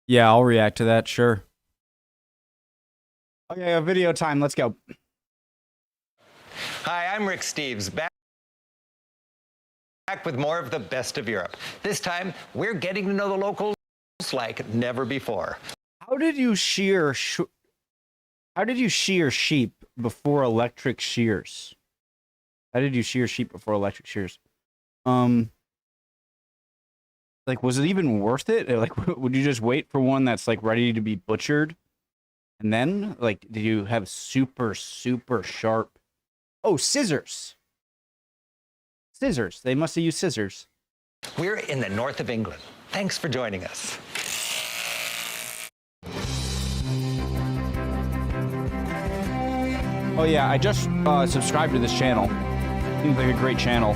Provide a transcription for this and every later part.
Yeah, I'll react to that, sure. Okay, video time. Let's go. Hi, I'm Rick Steves, back with more of the best of Europe. This time, we're getting to know the locals like never before. How did you shear sheep before electric shears? How did you shear sheep before electric shears? Like, was it even worth it? Like, would you just wait for one that's like ready to be butchered? And then, like, did you have super sharp? Oh, scissors. Scissors. They must have used scissors. We're in the north of England. Thanks for joining us. Oh yeah, I just subscribed to this channel. Seems like a great channel.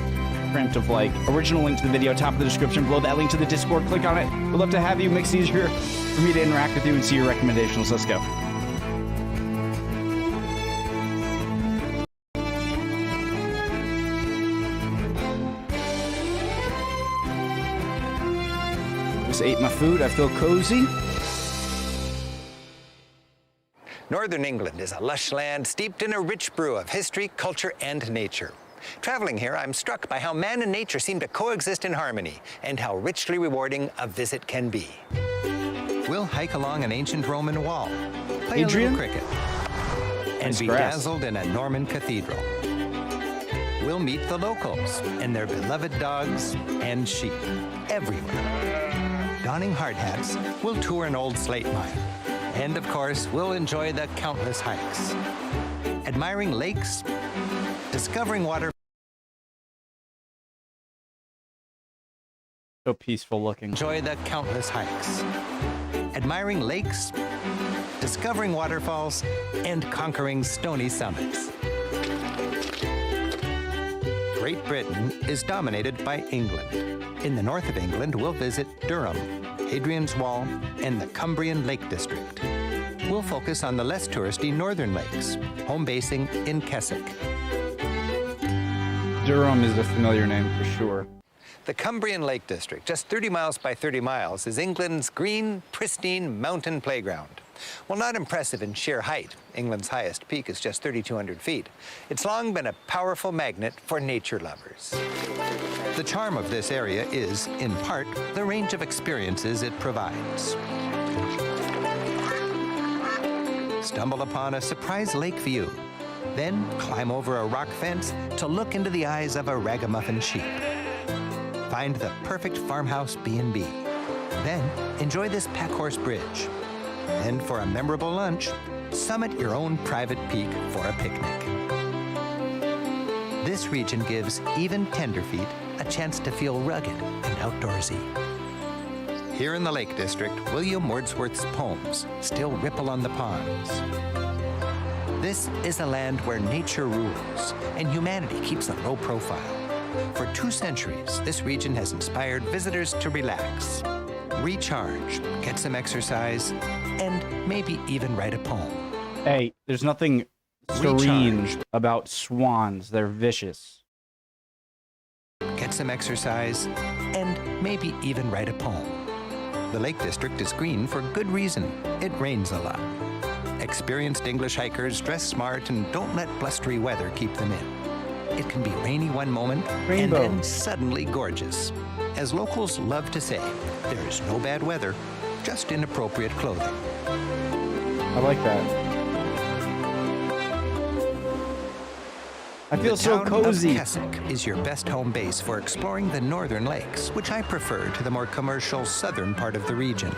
Print of like original link to the video, top of the description, below that link to the Discord. Click on it. We'd love to have you. Makes it easier for me to interact with you and see your recommendations. Let's go. Just ate my food. I feel cozy. Northern England is a lush land steeped in a rich brew of history, culture, and nature. Traveling here, I'm struck by how man and nature seem to coexist in harmony and how richly rewarding a visit can be. We'll hike along an ancient Roman wall, play a little cricket, and be dazzled in a Norman cathedral. We'll meet the locals and their beloved dogs and sheep everywhere. Donning hard hats, we'll tour an old slate mine. And of course, we'll enjoy the countless hikes. Admiring lakes, discovering water. So peaceful looking. Enjoy the countless hikes. Admiring lakes, discovering waterfalls, and conquering stony summits. Great Britain is dominated by England. In the north of England, we'll visit Durham, Hadrian's Wall, and the Cumbrian Lake District. We'll focus on the less touristy northern lakes, home basing in Keswick. Durham is a familiar name for sure. The Cumbrian Lake District, just 30 miles by 30 miles, is England's green, pristine mountain playground. While not impressive in sheer height, England's highest peak is just 3,200 feet. It's long been a powerful magnet for nature lovers. The charm of this area is, in part, the range of experiences it provides. Stumble upon a surprise lake view, then climb over a rock fence to look into the eyes of a ragamuffin sheep. Find the perfect farmhouse B&B. Then enjoy this packhorse bridge. And for a memorable lunch, summit your own private peak for a picnic. This region gives even tenderfeet a chance to feel rugged and outdoorsy. Here in the Lake District, William Wordsworth's poems still ripple on the ponds. This is a land where nature rules and humanity keeps a low profile. For 2 centuries, this region has inspired visitors to relax, recharge, get some exercise, and maybe even write a poem. Hey, there's nothing serene about swans. They're vicious. Get some exercise, and maybe even write a poem. The Lake District is green for good reason. It rains a lot. Experienced English hikers dress smart and don't let blustery weather keep them in. It can be rainy one moment and then suddenly gorgeous. As locals love to say, there is no bad weather, just inappropriate clothing. I like that. I feel so cozy. Keswick is your best home base for exploring the northern lakes, which I prefer to the more commercial southern part of the region.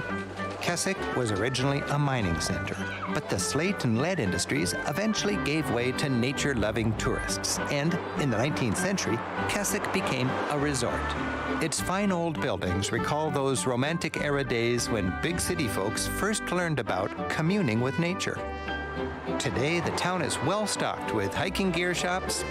Keswick was originally a mining center, but the slate and lead industries eventually gave way to nature-loving tourists, and in the 19th century, Keswick became a resort. Its fine old buildings recall those romantic-era days when big city folks first learned about communing with nature. Today, the town is well-stocked with hiking gear shops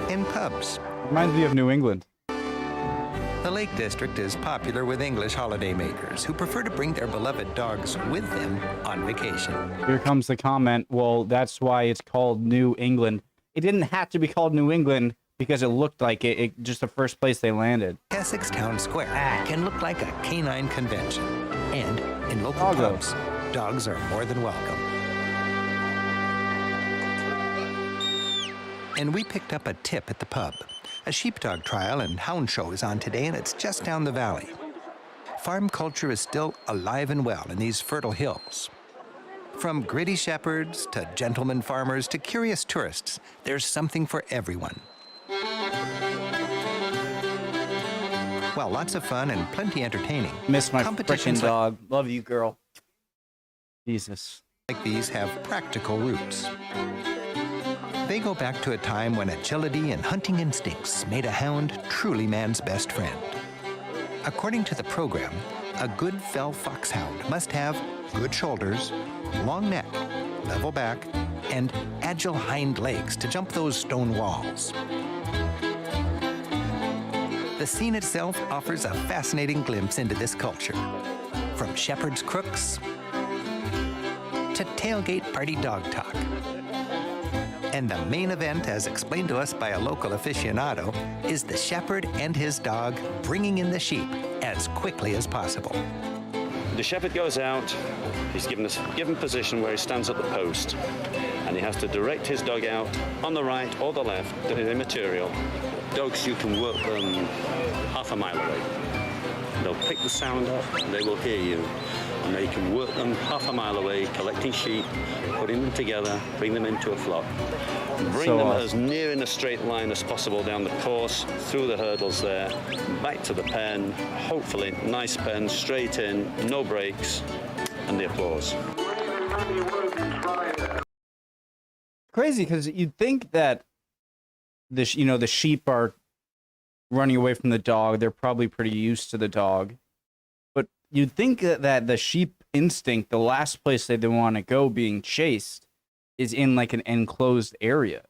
and pubs. Reminds me of New England. The Lake District is popular with English holidaymakers who prefer to bring their beloved dogs with them on vacation. Here comes the comment, well, that's why it's called New England. It didn't have to be called New England because it looked like it just the first place they landed. Keswick's town square can look like a canine convention. And in local Doggo. pubs, dogs are more than welcome. And we picked up a tip at the pub. A sheepdog trial and hound show is on today, and it's just down the valley. Farm culture is still alive and well in these fertile hills. From gritty shepherds to gentleman farmers to curious tourists, there's something for everyone. Well, lots of fun and plenty entertaining. Miss my Competitions freaking dog. Love you, girl. Jesus. like these have practical roots. They go back to a time when agility and hunting instincts made a hound truly man's best friend. According to the program, a good fell foxhound must have good shoulders, long neck, level back, and agile hind legs to jump those stone walls. The scene itself offers a fascinating glimpse into this culture. From shepherd's crooks to tailgate party dog talk. And the main event, as explained to us by a local aficionado, is the shepherd and his dog bringing in the sheep as quickly as possible. The shepherd goes out, he's given position where he stands at the post, and he has to direct his dog out on the right or the left, the immaterial. Dogs, you can work them half a mile away. They'll pick the sound up, they will hear you, and they can work them half a mile away, collecting sheep, putting them together, bring them into a flock. Bring them as near in a straight line as possible down the course, through the hurdles there, back to the pen, hopefully nice pen, straight in, no breaks, and the applause. Crazy, because you'd think that the sheep are running away from the dog. They're probably pretty used to the dog. But you'd think that the sheep instinct, the last place they want to go being chased, is in like an enclosed area.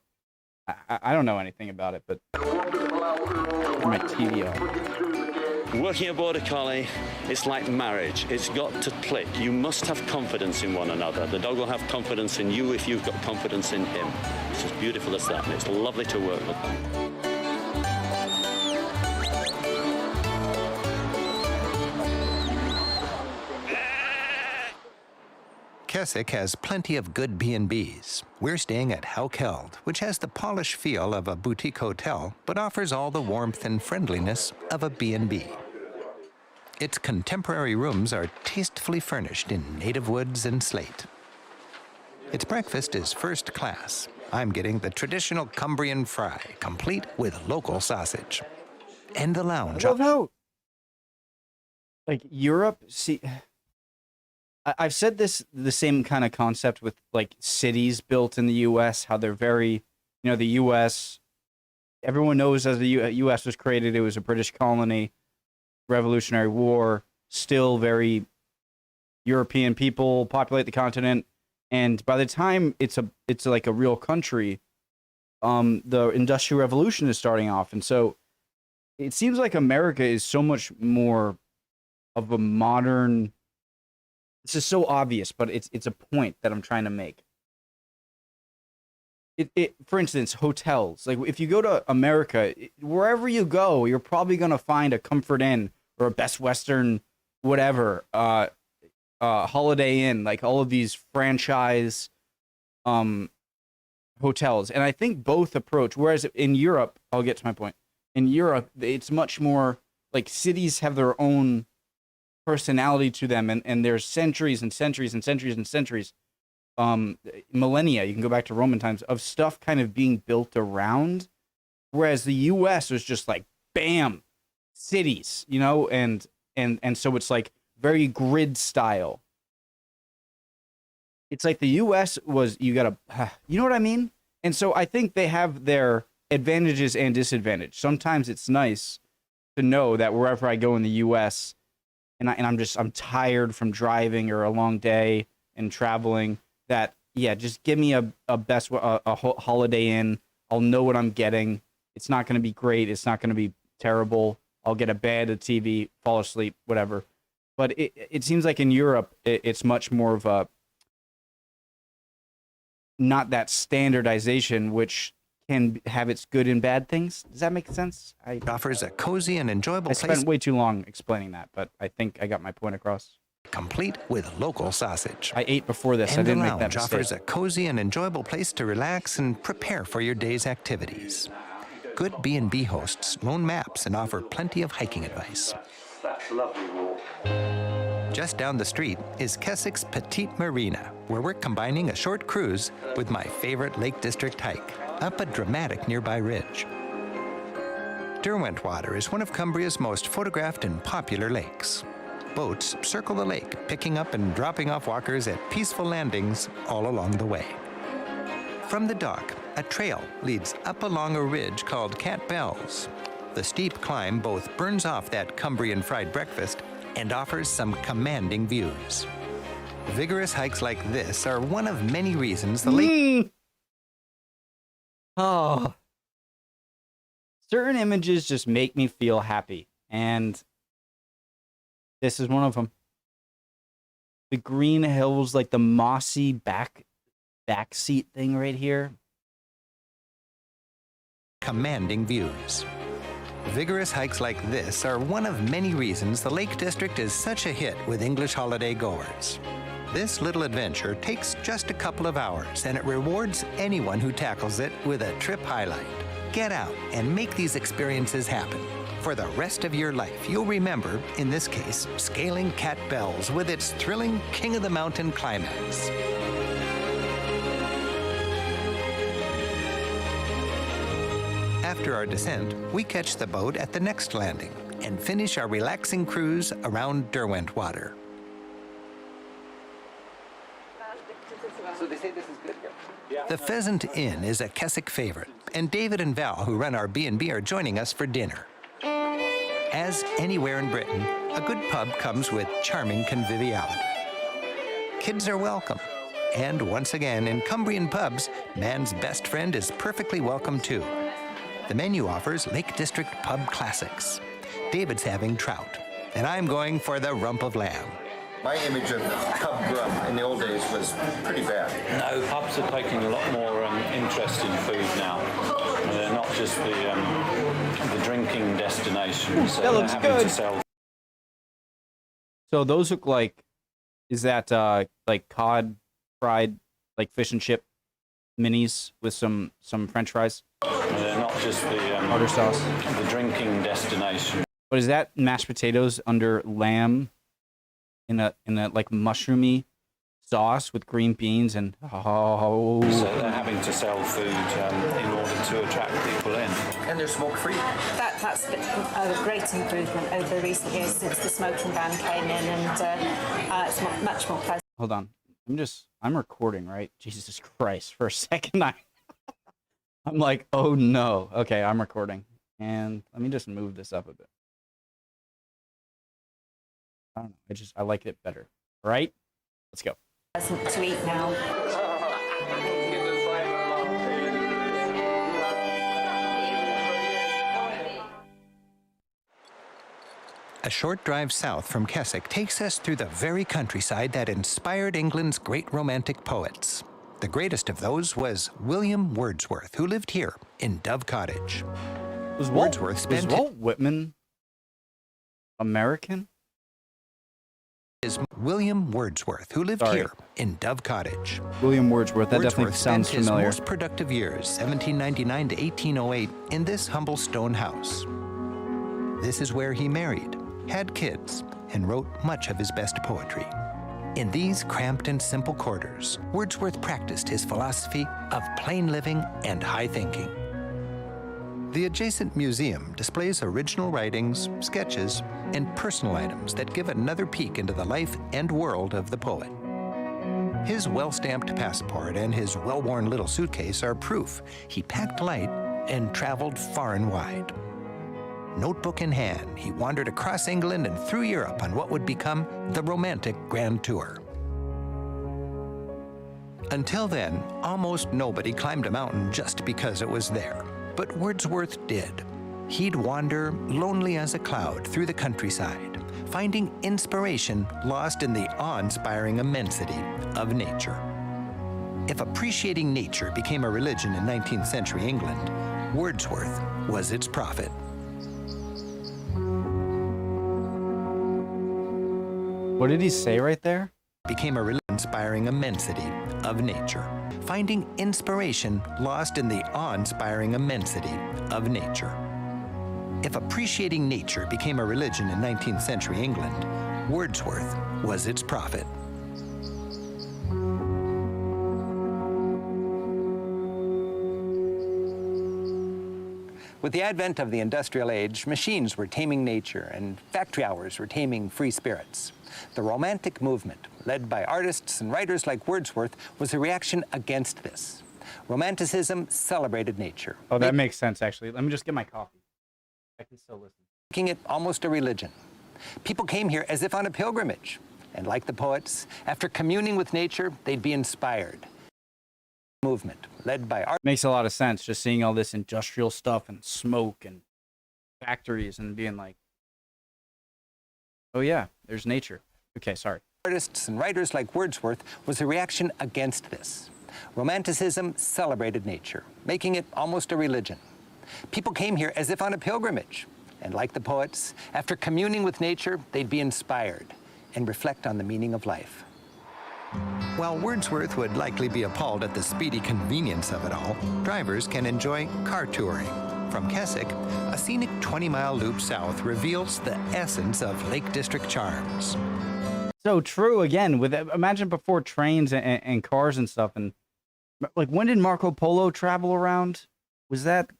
I don't know anything about it, but my TV on. Working a border collie, it's like marriage. It's got to click. You must have confidence in one another. The dog will have confidence in you if you've got confidence in him. It's as beautiful as that, and it's lovely to work with them. Keswick has plenty of good B&Bs. We're staying at Haukeld, which has the polished feel of a boutique hotel, but offers all the warmth and friendliness of a B&B. Its contemporary rooms are tastefully furnished in native woods and slate. Its breakfast is first class. I'm getting the traditional Cumbrian fry, complete with local sausage. And the lounge. I love how, like, Europe, see... I've said this, the same kind of concept with like cities built in the U.S., how they're very, the U.S., everyone knows as the U.S. was created, it was a British colony, Revolutionary War, still very European people populate the continent. And by the time it's like a real country, the Industrial Revolution is starting off. And so it seems like America is so much more of a modern... This is so obvious, but it's a point that I'm trying to make. For instance, hotels. Like, if you go to America, wherever you go, you're probably going to find a Comfort Inn or a Best Western, whatever, Holiday Inn, like all of these franchise hotels. And I think both approach, whereas in Europe, I'll get to my point. In Europe, it's much more like cities have their own personality to them, and there's centuries and centuries and centuries and centuries, millennia, you can go back to Roman times, of stuff kind of being built around, whereas the US was just like bam, cities, and so it's like very grid style. It's like the US was, you know what I mean? And so I think they have their advantages and disadvantages. Sometimes it's nice to know that wherever I go in the US, and I'm tired from driving or a long day and traveling, that, yeah, just give me a Holiday Inn. I'll know what I'm getting. It's not going to be great. It's not going to be terrible. I'll get a bed, a TV, fall asleep, whatever. But it seems like in Europe, it's much more of a, not that standardization, which can have its good and bad things. Does that make sense? Offers a cozy and enjoyable place. I spent way too long explaining that, but I think I got my point across. complete with local sausage. I ate before this. I And the didn't make that lounge mistake. offers a cozy and enjoyable place to relax and prepare for your day's activities. Good B&B hosts loan maps and offer plenty of hiking advice. That's a lovely walk. Just down the street is Keswick's Petite Marina, where we're combining a short cruise with my favorite Lake District hike up a dramatic nearby ridge. Derwentwater is one of Cumbria's most photographed and popular lakes. Boats circle the lake, picking up and dropping off walkers at peaceful landings all along the way. From the dock, a trail leads up along a ridge called Cat Bells. The steep climb both burns off that Cumbrian fried breakfast and offers some commanding views. Vigorous hikes like this are one of many reasons the lake... Oh. Certain images just make me feel happy, and this is one of them. The green hills, like the mossy back seat thing right here. Commanding views. Vigorous hikes like this are one of many reasons the Lake District is such a hit with English holiday goers. This little adventure takes just a couple of hours, and it rewards anyone who tackles it with a trip highlight. Get out and make these experiences happen. For the rest of your life, you'll remember, in this case, scaling Cat Bells with its thrilling King of the Mountain climax. After our descent, we catch the boat at the next landing and finish our relaxing cruise around Derwentwater. So they say this is good here. The Pheasant Inn is a Keswick favorite, and David and Val, who run our B&B, are joining us for dinner. As anywhere in Britain, a good pub comes with charming conviviality. Kids are welcome. And once again, in Cumbrian pubs, man's best friend is perfectly welcome too. The menu offers Lake District pub classics. David's having trout, and I'm going for the rump of lamb. My image of pub grub in the old days was pretty bad. No, pubs are taking a lot more interest in food now. They're not just the drinking destinations. That looks having good. To sell. So those look like, is that like cod fried, like fish and chip minis with some French fries? They're not just Tartar sauce. the drinking destination. But is that mashed potatoes under lamb in a like mushroomy sauce with green beans and So they're having to sell food in order to attract people in. And they're smoke-free. That's been a great improvement over recent years since the smoking ban came in, and it's much more pleasant. Hold on. I'm recording, right? Jesus Christ. For a second, I'm like, oh no. Okay, I'm recording. And let me just move this up a bit. I don't know. I like it better. All right? Let's go. Pleasant to eat now. A short drive south from Keswick takes us through the very countryside that inspired England's great romantic poets. The greatest of those was William Wordsworth, who lived here in Dove Cottage. Was Wordsworth spent Walt Whitman American? is William Wordsworth, who lived Sorry. here in Dove Cottage. William Wordsworth. That definitely Wordsworth sounds spent his familiar. most productive years, 1799 to 1808, in this humble stone house. This is where he married, had kids, and wrote much of his best poetry. In these cramped and simple quarters, Wordsworth practiced his philosophy of plain living and high thinking. The adjacent museum displays original writings, sketches, and personal items that give another peek into the life and world of the poet. His well-stamped passport and his well-worn little suitcase are proof he packed light and traveled far and wide. Notebook in hand, he wandered across England and through Europe on what would become the romantic Grand Tour. Until then, almost nobody climbed a mountain just because it was there. But Wordsworth did. He'd wander, lonely as a cloud, through the countryside, finding inspiration lost in the awe-inspiring immensity of nature. If appreciating nature became a religion in 19th century England, Wordsworth was its prophet. What did he say right there? became a inspiring immensity of nature, finding inspiration lost in the awe-inspiring immensity of nature. If appreciating nature became a religion in 19th century England, Wordsworth was its prophet. With the advent of the industrial age, machines were taming nature and factory hours were taming free spirits. The Romantic movement, led by artists and writers like Wordsworth, was a reaction against this. Romanticism celebrated nature. Oh, that makes sense, actually. Let me just get my coffee. I can still listen. Making it almost a religion. People came here as if on a pilgrimage. And like the poets, after communing with nature, they'd be inspired. Movement, led by art. Makes a lot of sense, just seeing all this industrial stuff and smoke and factories and being like, oh yeah, there's nature. Okay, sorry. Artists and writers like Wordsworth was a reaction against this. Romanticism celebrated nature, making it almost a religion. People came here as if on a pilgrimage. And like the poets, after communing with nature, they'd be inspired and reflect on the meaning of life. While Wordsworth would likely be appalled at the speedy convenience of it all, drivers can enjoy car touring. From Keswick, a scenic 20-mile loop south reveals the essence of Lake District charms. So true, again, with imagine before trains and cars and stuff, and like, when did Marco Polo travel around? Was that,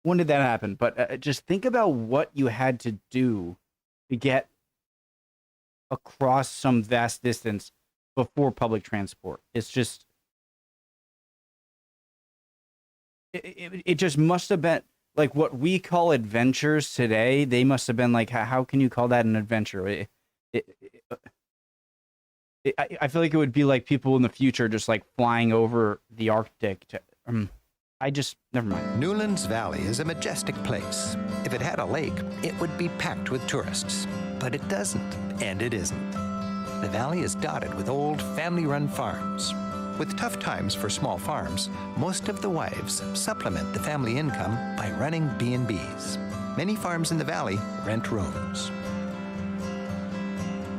when did that happen? But just think about what you had to do to get across some vast distance before public transport. It's just, it just must have been like what we call adventures today. They must have been like, how can you call that an adventure? I feel like it would be like people in the future just like flying over the Arctic to, never mind. Newlands Valley is a majestic place. If it had a lake, it would be packed with tourists. But it doesn't, and it isn't. The valley is dotted with old family-run farms. With tough times for small farms, most of the wives supplement the family income by running B&Bs. Many farms in the valley rent rooms.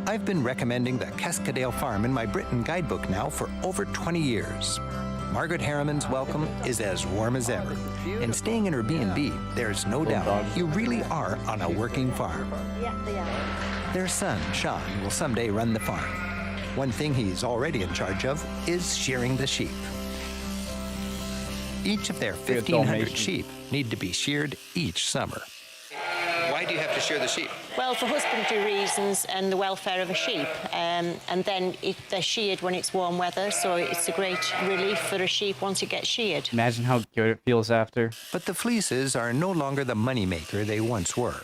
I've been recommending the Cascadale Farm in my Britain guidebook now for over 20 years. Margaret Harriman's welcome is as warm as ever. And staying in her B&B, there's no doubt you really are on a working farm. Yeah, they are. Their son, Sean, will someday run the farm. One thing he's already in charge of is shearing the sheep. Each of their 1,500 sheep need to be sheared each summer. Why do you have to shear the sheep? Well, for husbandry reasons and the welfare of a sheep. And then they're sheared when it's warm weather, so it's a great relief for a sheep once it gets sheared. Imagine how good it feels after. But the fleeces are no longer the moneymaker they once were.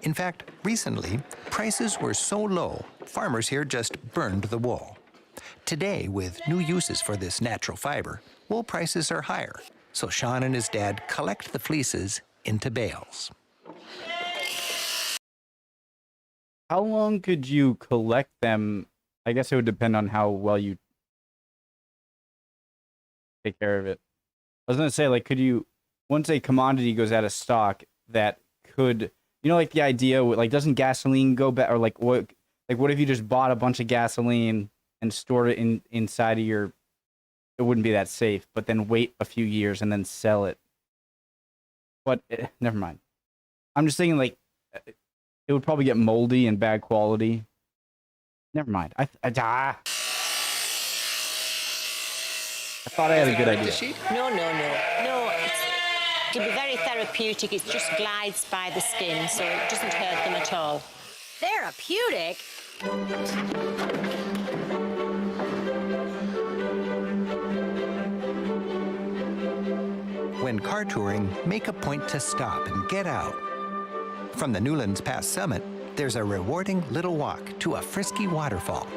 In fact, recently, prices were so low, farmers here just burned the wool. Today, with new uses for this natural fiber, wool prices are higher, so Sean and his dad collect the fleeces into bales. How long could you collect them? I guess it would depend on how well you take care of it. I was going to say, like, could you, once a commodity goes out of stock, that could, you know, like the idea, like, doesn't gasoline go back, or like what if you just bought a bunch of gasoline and stored it inside of your, it wouldn't be that safe, but then wait a few years and then sell it. But never mind. I'm just thinking, like, it would probably get moldy and bad quality. Never mind. I thought I had a good idea. No. It'll be very therapeutic. It just glides by the skin, so it doesn't hurt them at all. Therapeutic? When car touring, make a point to stop and get out. From the Newlands Pass summit, there's a rewarding little walk to a frisky waterfall.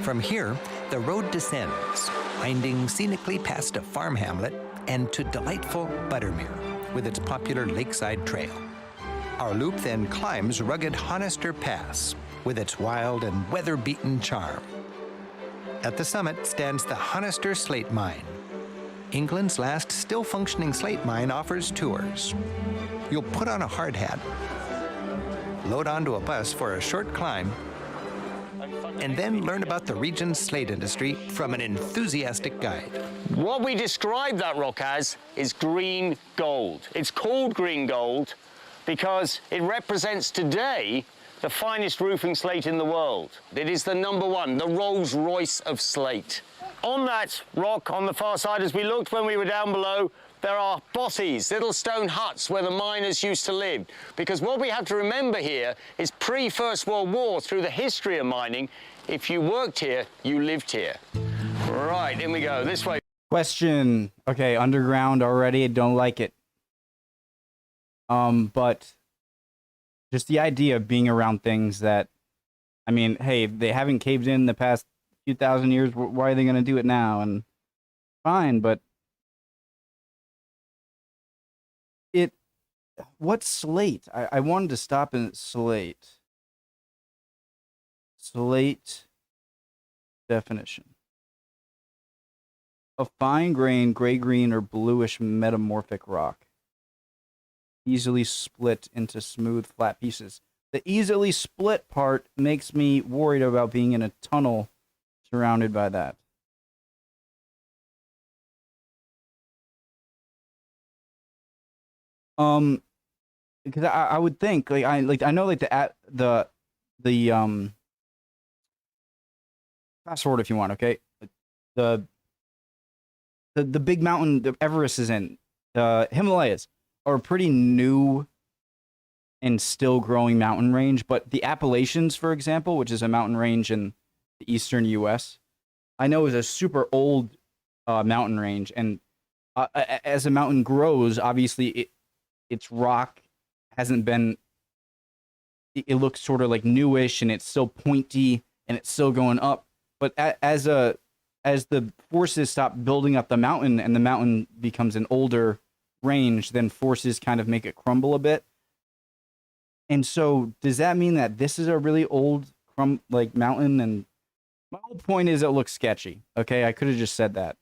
From here, the road descends, winding scenically past a farm hamlet and to delightful Buttermere with its popular lakeside trail. Our loop then climbs rugged Honister Pass with its wild and weather-beaten charm. At the summit stands the Honister Slate Mine. England's last still-functioning slate mine offers tours. You'll put on a hard hat, load onto a bus for a short climb, and then learn about the region's slate industry from an enthusiastic guide. What we describe that rock as is green gold. It's called green gold because it represents today the finest roofing slate in the world. It is the #1, the Rolls-Royce of slate. On that rock, on the far side, as we looked when we were down below, there are bothies, little stone huts where the miners used to live. Because what we have to remember here is pre-First World War, through the history of mining, if you worked here, you lived here. Right, in we go, this way. Question. Okay, underground already. I don't like it. But just the idea of being around things that, I mean, hey, they haven't caved in the past few thousand years. Why are they going to do it now? And fine, but what's slate? I wanted to stop in slate. Slate definition. A fine-grained gray-green or bluish metamorphic rock. Easily split into smooth, flat pieces. The easily split part makes me worried about being in a tunnel surrounded by that. Because I would think I know the fast forward if you want, okay? The big mountain that Everest is in, the Himalayas, are a pretty new and still growing mountain range, but the Appalachians, for example, which is a mountain range in the eastern U.S., I know is a super old mountain range, and as a mountain grows, obviously its rock hasn't been, it looks sort of like newish, and it's still pointy, and it's still going up, but as the forces stop building up the mountain and the mountain becomes an older range, then forces kind of make it crumble a bit. And so does that mean that this is a really old mountain? And my whole point is it looks sketchy. Okay, I could have just said that.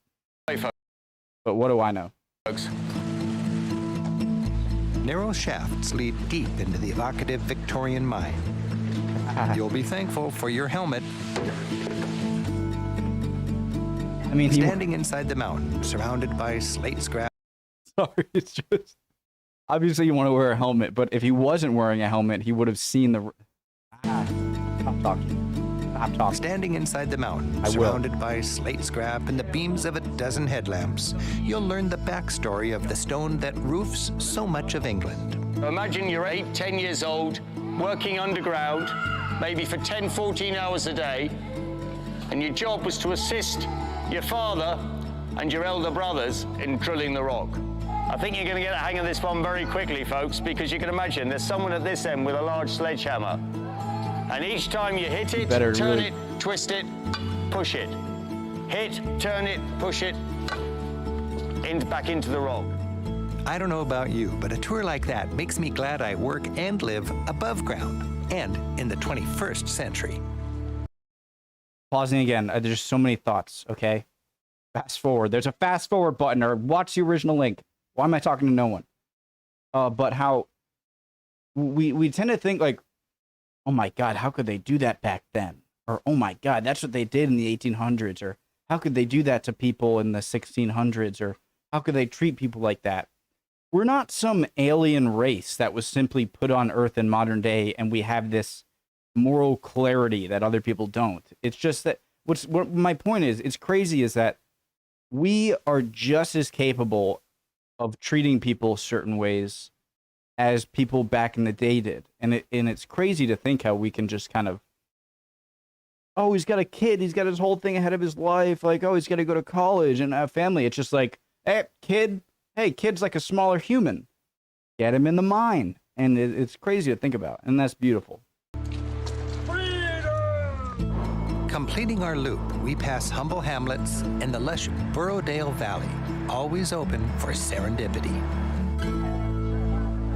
But what do I know? Folks. Narrow shafts lead deep into the evocative Victorian mine. You'll be thankful for your helmet. I mean, standing inside the mountain, surrounded by slate scrap. Sorry, it's just obviously you want to wear a helmet, but if he wasn't wearing a helmet, he would have seen the. Stop talking. Stop talking. Standing inside the mountain, surrounded by slate scrap and the beams of a dozen headlamps, you'll learn the backstory of the stone that roofs so much of England. Imagine you're 8, 10 years old, working underground, maybe for 10, 14 hours a day, and your job was to assist your father and your elder brothers in drilling the rock. I think you're going to get a hang of this one very quickly, folks, because you can imagine there's someone at this end with a large sledgehammer. And each time you hit it, turn it, twist it, push it. Hit, turn it, push it, back into the rock. I don't know about you, but a tour like that makes me glad I work and live above ground and in the 21st century. Pausing again, there's so many thoughts, okay? Fast forward. There's a fast forward button, or watch the original link. Why am I talking to no one? But how we tend to think like, oh my God, how could they do that back then? Or, oh my God, that's what they did in the 1800s. Or how could they do that to people in the 1600s? Or how could they treat people like that? We're not some alien race that was simply put on Earth in modern day, and we have this moral clarity that other people don't. It's just that what my point is, it's crazy, is that we are just as capable of treating people certain ways as people back in the day did. And it's crazy to think how we can just kind of, oh, he's got a kid, he's got his whole thing ahead of his life, like, oh, he's got to go to college and have family. It's just like, hey, kid's like a smaller human. Get him in the mine. And it's crazy to think about, and that's beautiful. Completing our loop, we pass humble hamlets and the lush Burrowdale Valley, always open for serendipity.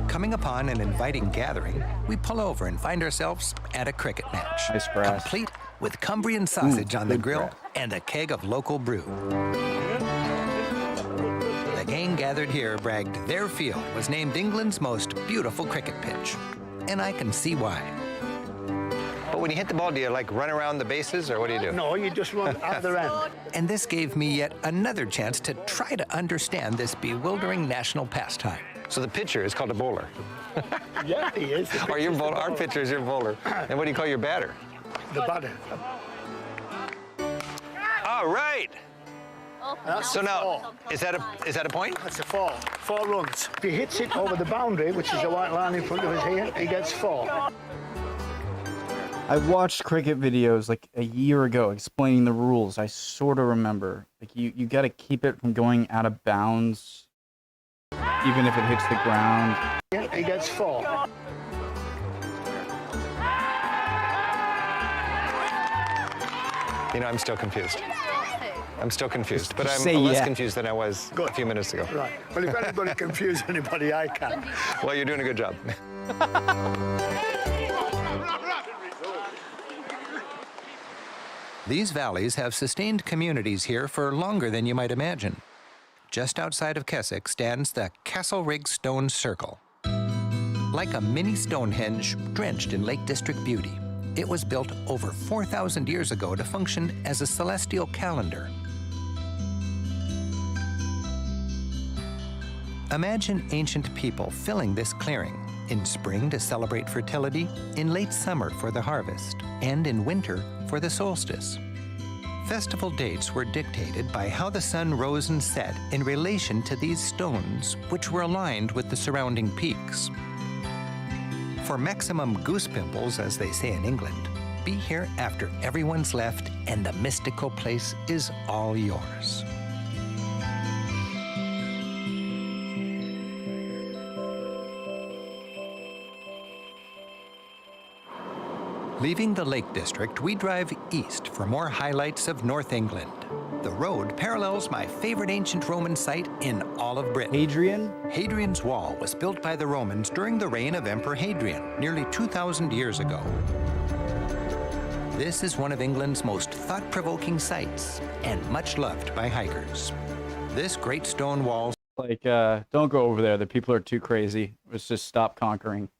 Coming upon an inviting gathering, we pull over and find ourselves at a cricket match. Nice grass. Complete with Cumbrian sausage on the grill and a keg of local brew. The gang gathered here bragged their field was named England's most beautiful cricket pitch. and I can see why. But when you hit the ball, do you like run around the bases, or what do you do? No, you just run at the end. And this gave me yet another chance to try to understand this bewildering national pastime. So the pitcher is called a bowler. Yeah, he is. Or your bowler, our pitcher is your bowler. And what do you call your batter? The batter. All right. So now, is that a point? That's a 4. 4 runs. If he hits it over the boundary, which is the white line in front of us here, he gets 4. I watched cricket videos like a year ago explaining the rules. I sort of remember. Like you got to keep it from going out of bounds, even if it hits the ground. Yeah, he gets 4. You know, I'm still confused. I'm still confused, but I'm say less yeah. confused than I was a few minutes ago. Right. Well, if anybody confuse anybody, I can. Well, you're doing a good job. These valleys have sustained communities here for longer than you might imagine. Just outside of Keswick stands the Castlerig Stone Circle. Like a mini Stonehenge drenched in Lake District beauty, it was built over 4,000 years ago to function as a celestial calendar. Imagine ancient people filling this clearing in spring to celebrate fertility, in late summer for the harvest, and in winter for the solstice. Festival dates were dictated by how the sun rose and set in relation to these stones, which were aligned with the surrounding peaks. For maximum goose pimples, as they say in England, be here after everyone's left and the mystical place is all yours. Leaving the Lake District, we drive east for more highlights of North England. The road parallels my favorite ancient Roman site in all of Britain. Hadrian? Hadrian's Wall was built by the Romans during the reign of Emperor Hadrian, nearly 2,000 years ago. This is one of England's most thought-provoking sites and much loved by hikers. This great stone wall Like, don't go over there. The people are too crazy. Let's just stop conquering.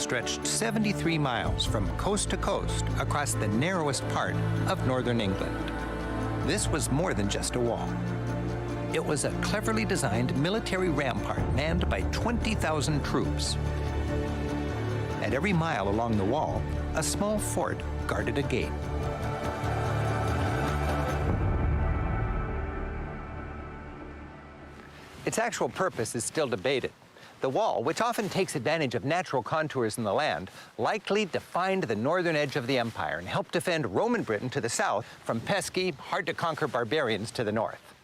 stretched 73 miles from coast to coast across the narrowest part of northern England. This was more than just a wall. It was a cleverly designed military rampart manned by 20,000 troops. At every mile along the wall, a small fort guarded a gate. Its actual purpose is still debated. The wall, which often takes advantage of natural contours in the land, likely defined the northern edge of the empire and helped defend Roman Britain to the south from pesky, hard-to-conquer barbarians to the north.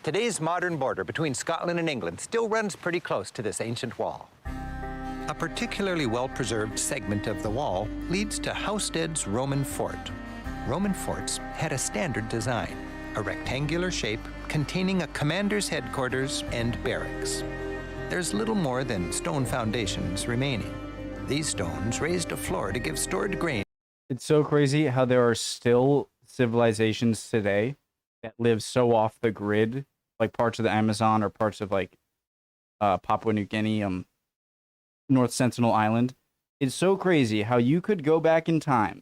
Today's modern border between Scotland and England still runs pretty close to this ancient wall. A particularly well-preserved segment of the wall leads to Housestead's Roman fort. Roman forts had a standard design, a rectangular shape containing a commander's headquarters and barracks. There's little more than stone foundations remaining. These stones raised a floor to give stored grain. It's so crazy how there are still civilizations today that live so off the grid, like parts of the Amazon or parts of like Papua New Guinea, North Sentinel Island. It's so crazy how you could go back in time,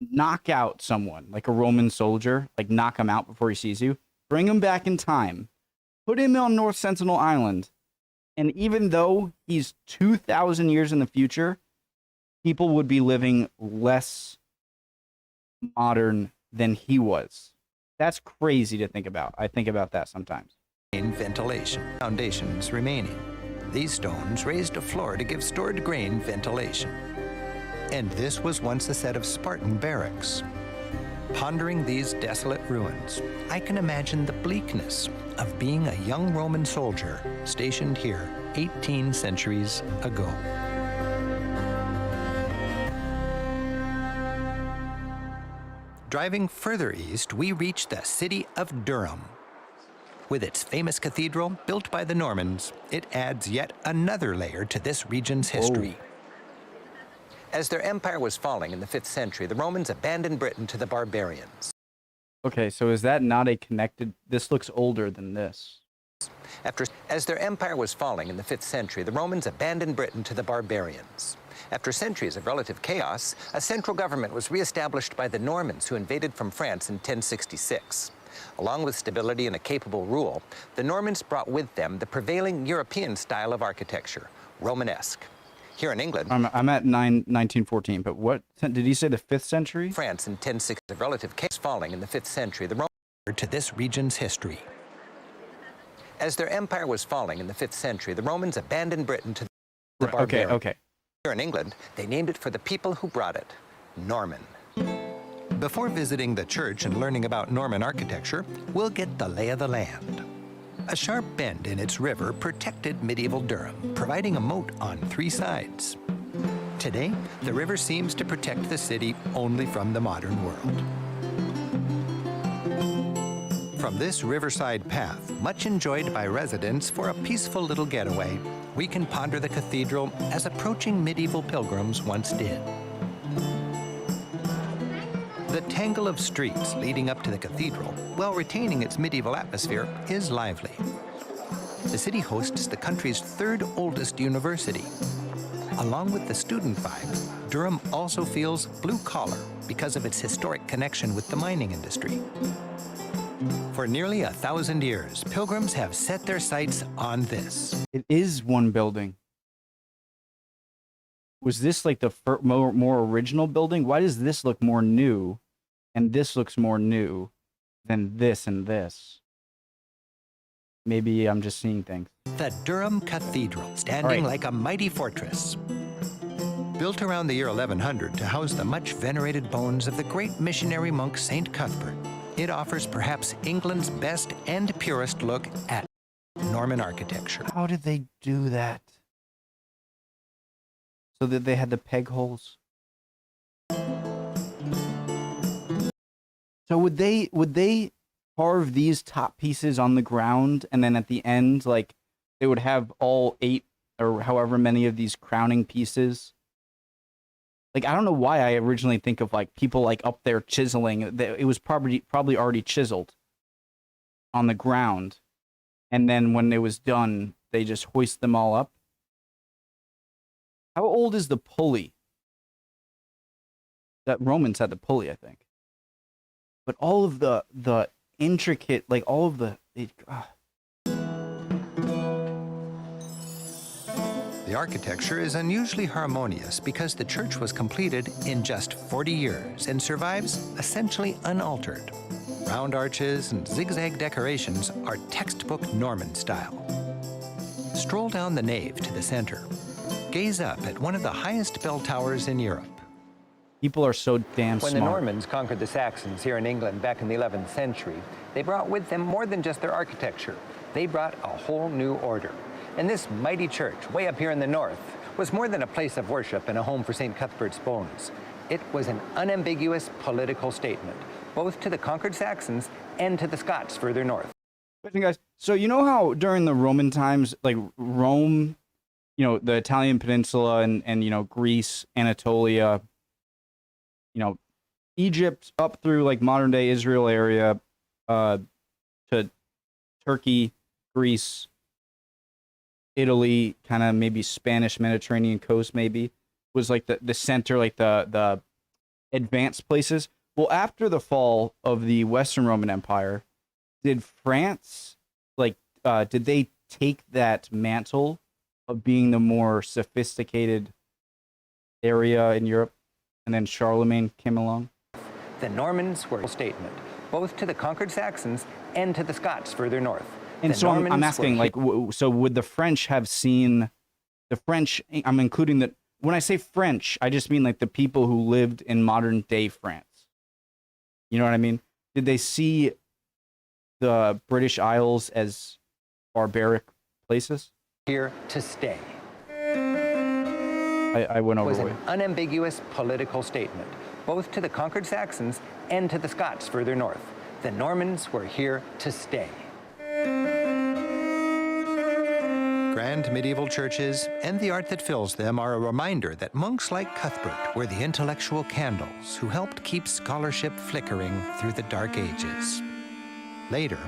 knock out someone like a Roman soldier, like knock him out before he sees you, bring him back in time, put him on North Sentinel Island, and even though he's 2,000 years in the future, people would be living less modern than he was. That's crazy to think about. I think about that sometimes. Ventilation. Foundations remaining. These stones raised a floor to give stored grain ventilation. And this was once a set of Spartan barracks. Pondering these desolate ruins, I can imagine the bleakness of being a young Roman soldier stationed here 18 centuries ago. Driving further east, we reach the city of Durham. With its famous cathedral built by the Normans, it adds yet another layer to this region's history. As their empire was falling in the 5th century, the Romans abandoned Britain to the barbarians. Okay, so is that not a connected... This looks older than this. As their empire was falling in the 5th century, the Romans abandoned Britain to the barbarians. After centuries of relative chaos, a central government was reestablished by the Normans who invaded from France in 1066. Along with stability and a capable rule, the Normans brought with them the prevailing European style of architecture, Romanesque. Here in England, I'm at 1914, but what did he say? The 5th century? France in 1060, the relative chaos falling in the 5th century, the Romans to this region's history. As their empire was falling in the 5th century, the Romans abandoned Britain to the barbarians. Okay. Here in England, they named it for the people who brought it, Norman. Before visiting the church and learning about Norman architecture, we'll get the lay of the land. A sharp bend in its river protected medieval Durham, providing a moat on 3 sides. Today, the river seems to protect the city only from the modern world. From this riverside path, much enjoyed by residents for a peaceful little getaway, we can ponder the cathedral as approaching medieval pilgrims once did. The tangle of streets leading up to the cathedral, while retaining its medieval atmosphere, is lively. The city hosts the country's 3rd oldest university. Along with the student vibe, Durham also feels blue-collar because of its historic connection with the mining industry. For nearly 1,000 years, pilgrims have set their sights on this. It is one building. Was this like the more original building? Why does this look more new and this looks more new than this and this? Maybe I'm just seeing things. The Durham Cathedral, standing like a mighty fortress. Built around the year 1100 to house the much venerated bones of the great missionary monk St. Cuthbert, it offers perhaps England's best and purest look at Norman architecture. How did they do that? So that they had the peg holes? So would they carve these top pieces on the ground, and then at the end, like, they would have all 8 or however many of these crowning pieces? Like, I don't know why I originally think of, like, people, like, up there chiseling. It was probably already chiseled on the ground. And then when it was done, they just hoist them all up. How old is the pulley? That Romans had the pulley, I think. But all of the intricate, like, all of the... The architecture is unusually harmonious because the church was completed in just 40 years and survives essentially unaltered. Round arches and zigzag decorations are textbook Norman style. Stroll down the nave to the center. Gaze up at one of the highest bell towers in Europe. People are so damn smart. When the Normans conquered the Saxons here in England back in the 11th century, they brought with them more than just their architecture. They brought a whole new order. And this mighty church, way up here in the north, was more than a place of worship and a home for St. Cuthbert's bones. It was an unambiguous political statement, both to the conquered Saxons and to the Scots further north. Question, guys. So you know how during the Roman times, like Rome, you know, the Italian peninsula and you know, Greece, Anatolia, you know, Egypt up through like modern day Israel area, to Turkey, Greece, Italy, kind of maybe Spanish Mediterranean coast, maybe was like the center, like the advanced places. Well, after the fall of the Western Roman Empire, did France, like, did they take that mantle of being the more sophisticated area in Europe, and then Charlemagne came along? The Normans were a statement, both to the conquered Saxons and to the Scots further north. And so I'm asking, like, so would the French have seen the French? I'm including that when I say French, I just mean like the people who lived in modern day France. You know what I mean? Did they see the British Isles as barbaric places? Here to stay. I went over. It was an unambiguous political statement, both to the conquered Saxons and to the Scots further north. The Normans were here to stay. Grand medieval churches and the art that fills them are a reminder that monks like Cuthbert were the intellectual candles who helped keep scholarship flickering through the Dark Ages. Later,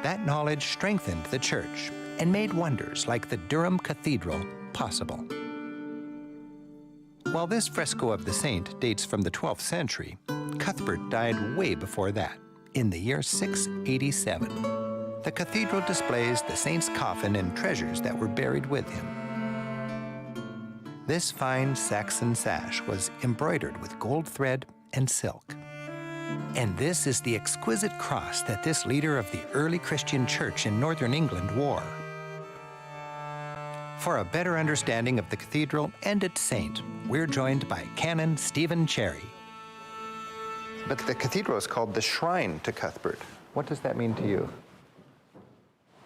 that knowledge strengthened the church and made wonders like the Durham Cathedral possible. While this fresco of the saint dates from the 12th century, Cuthbert died way before that, in the year 687. The cathedral displays the saint's coffin and treasures that were buried with him. This fine Saxon sash was embroidered with gold thread and silk. And this is the exquisite cross that this leader of the early Christian church in northern England wore. For a better understanding of the cathedral and its saint, we're joined by Canon Stephen Cherry. But the cathedral is called the Shrine to Cuthbert. What does that mean to you?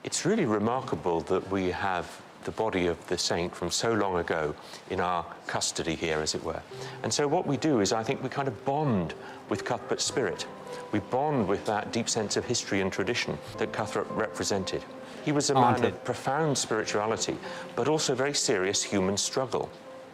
It's really remarkable that we have the body of the saint from so long ago in our custody here, as it were. And so what we do is, I think, we kind of bond with Cuthbert's spirit. We bond with that deep sense of history and tradition that Cuthbert represented. He was a man of profound spirituality, but also very serious human struggle.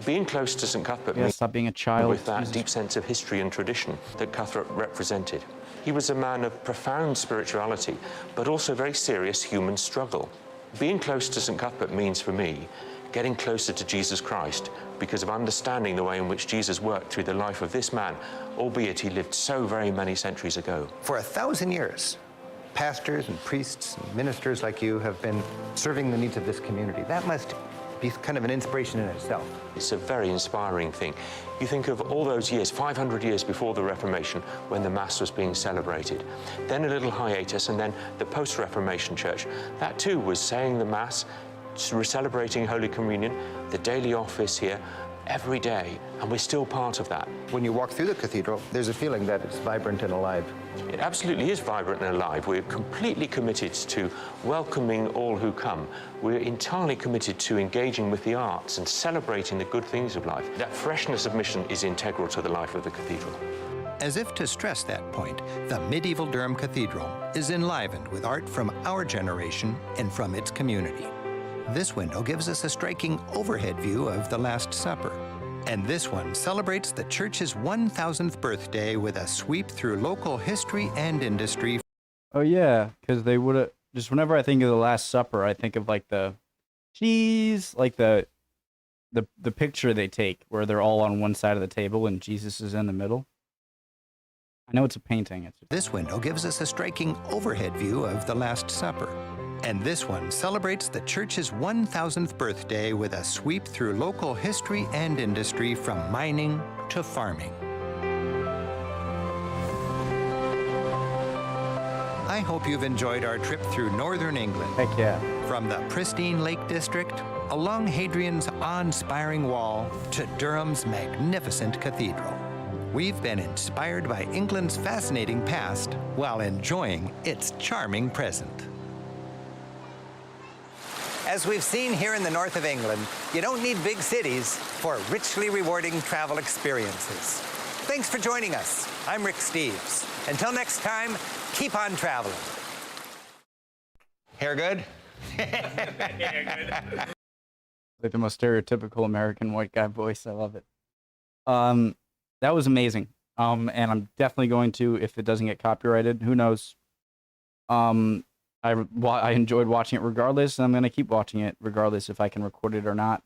Being close to St. Cuthbert means stop being a child. With that deep sense of history and tradition that Cuthbert represented. He was a man of profound spirituality, but also very serious human struggle. Being close to St. Cuthbert means, for me, getting closer to Jesus Christ because of understanding the way in which Jesus worked through the life of this man, albeit he lived so very many centuries ago. For 1,000 years, pastors and priests and ministers like you have been serving the needs of this community. That must be kind of an inspiration in itself. It's a very inspiring thing. You think of all those years, 500 years before the Reformation, when the Mass was being celebrated. Then a little hiatus, and then the post-Reformation Church. That too was saying the Mass, celebrating Holy Communion, the daily office here, every day, and we're still part of that. When you walk through the cathedral, there's a feeling that it's vibrant and alive. It absolutely is vibrant and alive. We're completely committed to welcoming all who come. We're entirely committed to engaging with the arts and celebrating the good things of life. That freshness of mission is integral to the life of the cathedral. As if to stress that point, the medieval Durham Cathedral is enlivened with art from our generation and from its community. This window gives us a striking overhead view of the Last Supper. And this one celebrates the church's 1,000th birthday with a sweep through local history and industry. Oh yeah, because they would have, just whenever I think of the Last Supper, I think of like the cheese, like the picture they take where they're all on one side of the table and Jesus is in the middle. I know it's a painting. This window gives us a striking overhead view of the Last Supper. And this one celebrates the church's 1,000th birthday with a sweep through local history and industry from mining to farming. I hope you've enjoyed our trip through northern England. Heck yeah. From the pristine Lake District, along Hadrian's awe-inspiring wall, to Durham's magnificent cathedral. We've been inspired by England's fascinating past while enjoying its charming present. As we've seen here in the north of England, you don't need big cities for richly rewarding travel experiences. Thanks for joining us. I'm Rick Steves. Until next time, keep on traveling. Hair good? Like the most stereotypical American white guy voice. I love it. That was amazing. And I'm definitely going to, if it doesn't get copyrighted, who knows? I enjoyed watching it regardless, and I'm going to keep watching it regardless if I can record it or not.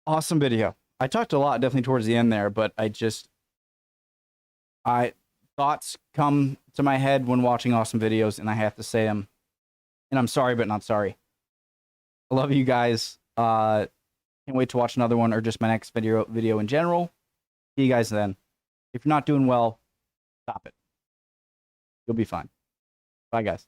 Awesome video. I talked a lot definitely towards the end there, but thoughts come to my head when watching awesome videos, and I have to say them. And I'm sorry, but not sorry. I love you guys. Can't wait to watch another one or just my next video in general. See you guys then. If you're not doing well, stop it. You'll be fine. Bye, guys.